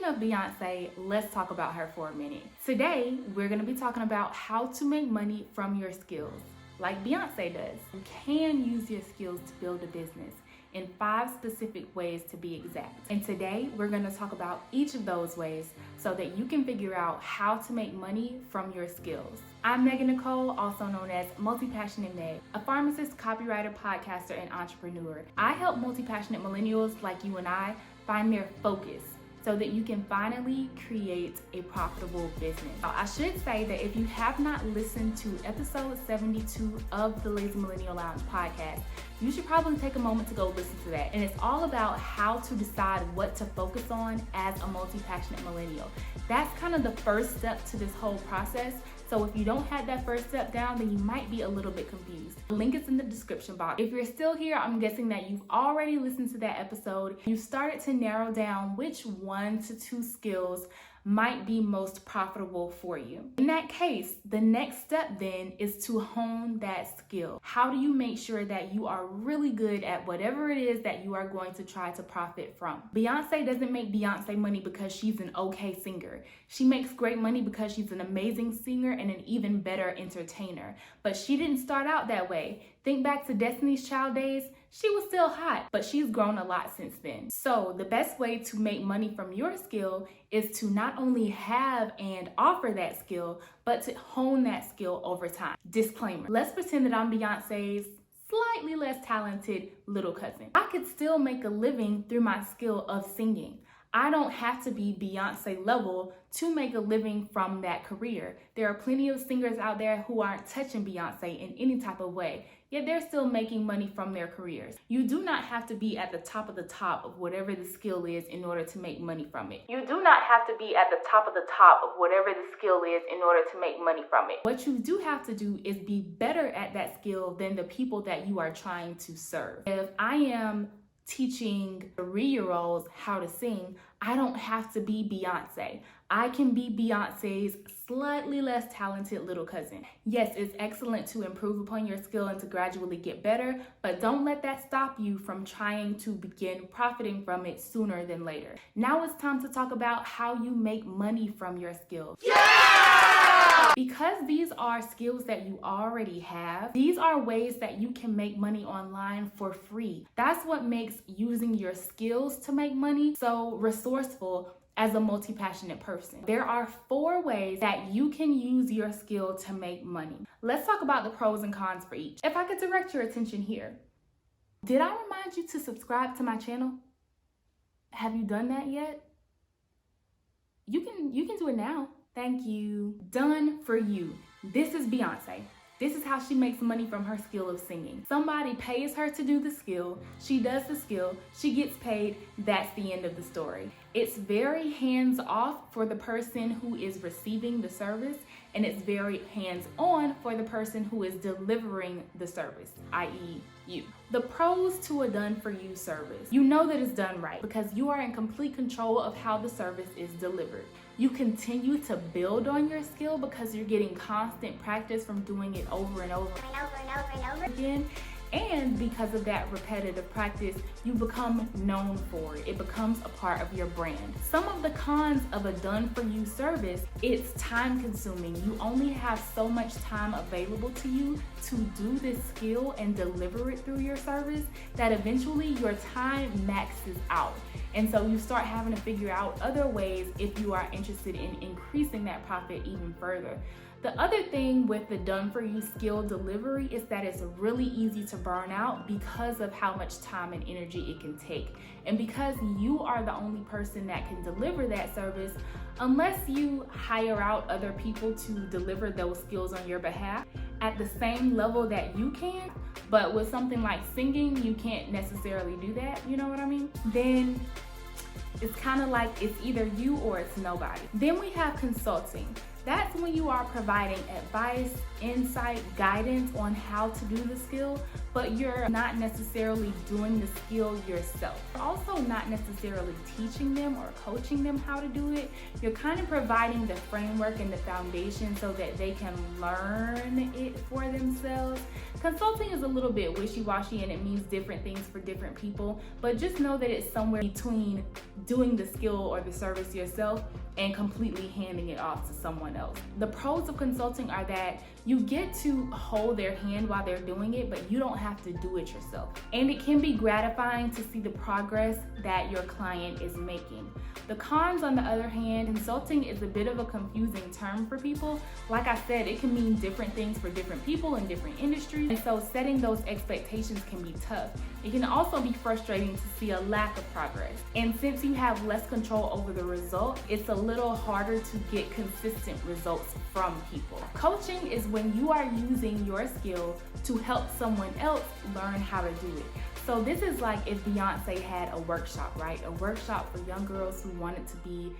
of Beyonce, let's talk about her for a minute. Today, we're going to be talking about how to make money from your skills, like Beyonce does. You can use your skills to build a business in 5 specific ways to be exact. And today, we're going to talk about each of those ways so that you can figure out how to make money from your skills. I'm Megan Nicole, also known as Multipassionate Meg, a pharmacist, copywriter, podcaster, and entrepreneur. I help multi-passionate millennials like you and I find their focus so that you can finally create a profitable business. Now, I should say that if you have not listened to episode 72 of the Lazy Millennial Lounge podcast, you should probably take a moment to go listen to that. And it's all about how to decide what to focus on as a multi-passionate millennial. That's kind of the first step to this whole process. So if you don't have that first step down, then you might be a little bit confused. The link is in the description box. If you're still here, I'm guessing that you've already listened to that episode. You started to narrow down which 1 to 2 skills might be most profitable for you. In that case, the next step then is to hone that skill. How do you make sure that you are really good at whatever it is that you are going to try to profit from? Beyonce doesn't make Beyonce money because she's an okay singer. She makes great money because she's an amazing singer and an even better entertainer. But she didn't start out that way. Think back to Destiny's Child days. She was still hot, but she's grown a lot since then. So the best way to make money from your skill is to not only have and offer that skill, but to hone that skill over time. Disclaimer, let's pretend that I'm Beyonce's slightly less talented little cousin. I could still make a living through my skill of singing. I don't have to be Beyonce level to make a living from that career. There are plenty of singers out there who aren't touching Beyonce in any type of way, yet they're still making money from their careers. You do not have to be at the top of whatever the skill is in order to make money from it. You do not have to be at the top of whatever the skill is in order to make money from it. What you do have to do is be better at that skill than the people that you are trying to serve. If I am teaching 3-year-olds how to sing, I don't have to be Beyonce. I can be Beyonce's slightly less talented little cousin. Yes, it's excellent to improve upon your skill and to gradually get better, but don't let that stop you from trying to begin profiting from it sooner than later. Now it's time to talk about how you make money from your skills. Yeah! Because these are skills that you already have, these are ways that you can make money online for free. That's what makes using your skills to make money so resourceful as a multi-passionate person. There are 4 ways that you can use your skill to make money. Let's talk about the pros and cons for each. If I could direct your attention here, did I remind you to subscribe to my channel? Have you done that yet? You can do it now. Thank you. Done for you. This is Beyonce. This is how she makes money from her skill of singing. Somebody pays her to do the skill, she does the skill, she gets paid, that's the end of the story. It's very hands-off for the person who is receiving the service, and it's very hands-on for the person who is delivering the service, i.e. you. The pros to a done-for-you service. You know that it's done right because you are in complete control of how the service is delivered. You continue to build on your skill because you're getting constant practice from doing it over and over again. And because of that repetitive practice, you become known for it. It becomes a part of your brand. Some of the cons of a done-for-you service, it's time consuming. You only have so much time available to you to do this skill and deliver it through your service that eventually your time maxes out. And so you start having to figure out other ways if you are interested in increasing that profit even further. The other thing with the done-for-you skill delivery is that it's really easy to burn out because of how much time and energy it can take. And because you are the only person that can deliver that service, unless you hire out other people to deliver those skills on your behalf at the same level that you can, but with something like singing, you can't necessarily do that, you know what I mean? Then it's kind of like it's either you or it's nobody. Then we have consulting. That's when you are providing advice, insight, guidance on how to do the skill, but you're not necessarily doing the skill yourself. You're also not necessarily teaching them or coaching them how to do it. You're kind of providing the framework and the foundation so that they can learn it for themselves. Consulting is a little bit wishy-washy and it means different things for different people, but just know that it's somewhere between doing the skill or the service yourself and completely handing it off to someone else. The pros of consulting are that you get to hold their hand while they're doing it, but you don't have to do it yourself. And it can be gratifying to see the progress that your client is making. The cons, on the other hand, consulting is a bit of a confusing term for people. Like I said, it can mean different things for different people in different industries, and so setting those expectations can be tough. It can also be frustrating to see a lack of progress. And since you have less control over the result, it's a little harder to get consistent results from people. Coaching is when you are using your skill to help someone else learn how to do it. So this is like if Beyonce had a workshop, right? A workshop for young girls who wanted to be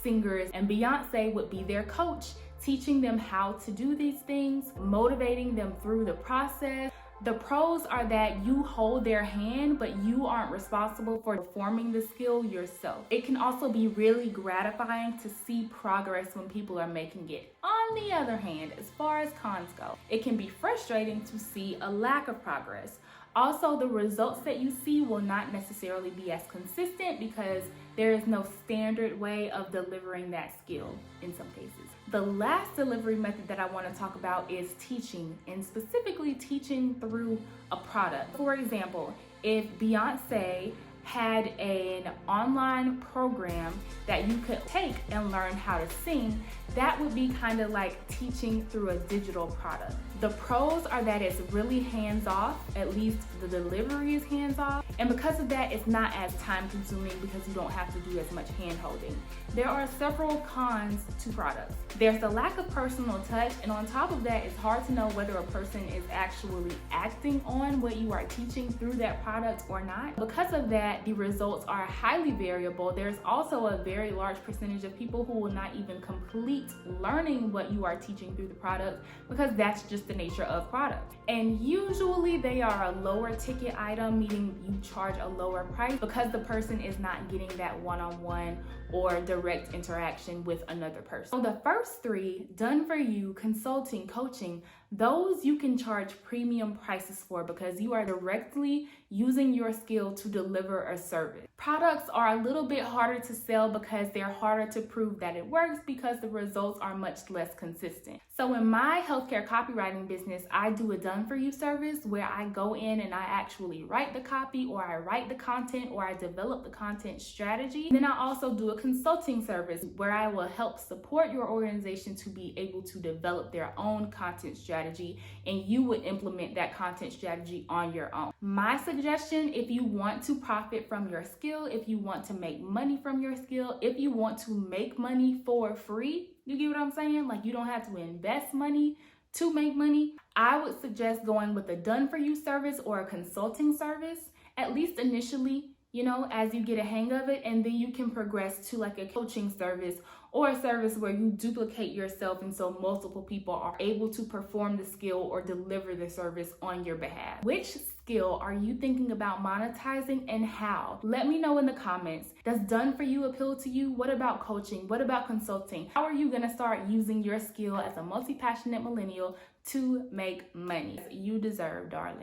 singers, and Beyonce would be their coach, teaching them how to do these things, motivating them through the process. The pros are that you hold their hand, but you aren't responsible for performing the skill yourself. It can also be really gratifying to see progress when people are making it. On the other hand, as far as cons go, it can be frustrating to see a lack of progress. Also, the results that you see will not necessarily be as consistent because there is no standard way of delivering that skill in some cases. The last delivery method that I want to talk about is teaching, and specifically teaching through a product. For example, if Beyonce had an online program that you could take and learn how to sing, that would be kind of like teaching through a digital product. The pros are that it's really hands-off, at least the delivery is hands-off, and because of that, it's not as time-consuming because you don't have to do as much hand-holding. There are several cons to products. There's the lack of personal touch, and on top of that, it's hard to know whether a person is actually acting on what you are teaching through that product or not. Because of that, the results are highly variable. There's also a very large percentage of people who will not even complete learning what you are teaching through the product because that's just the nature of products. And usually they are a lower ticket item, meaning you charge a lower price because the person is not getting that one-on-one or direct interaction with another person. So the first three, done for you, consulting, coaching, those you can charge premium prices for because you are directly using your skill to deliver a service. Products are a little bit harder to sell because they're harder to prove that it works because the results are much less consistent. So in my healthcare copywriting business, I do a done for you service where I go in and I actually write the copy, or I write the content, or I develop the content strategy. Then I also do a consulting service where I will help support your organization to be able to develop their own content strategy, and you would implement that content strategy on your own. My suggestion, if you want to profit from your skill, if you want to make money from your skill, if you want to make money for free, you get what I'm saying? Like, you don't have to invest money to make money. I would suggest going with a done for you service or a consulting service, at least initially, you know, as you get a hang of it, and then you can progress to like a coaching service or a service where you duplicate yourself and so multiple people are able to perform the skill or deliver the service on your behalf. Which skill are you thinking about monetizing and how? Let me know in the comments. Does done for you appeal to you? What about coaching? What about consulting? How are you gonna start using your skill as a multi-passionate millennial to make money? You deserve, darling.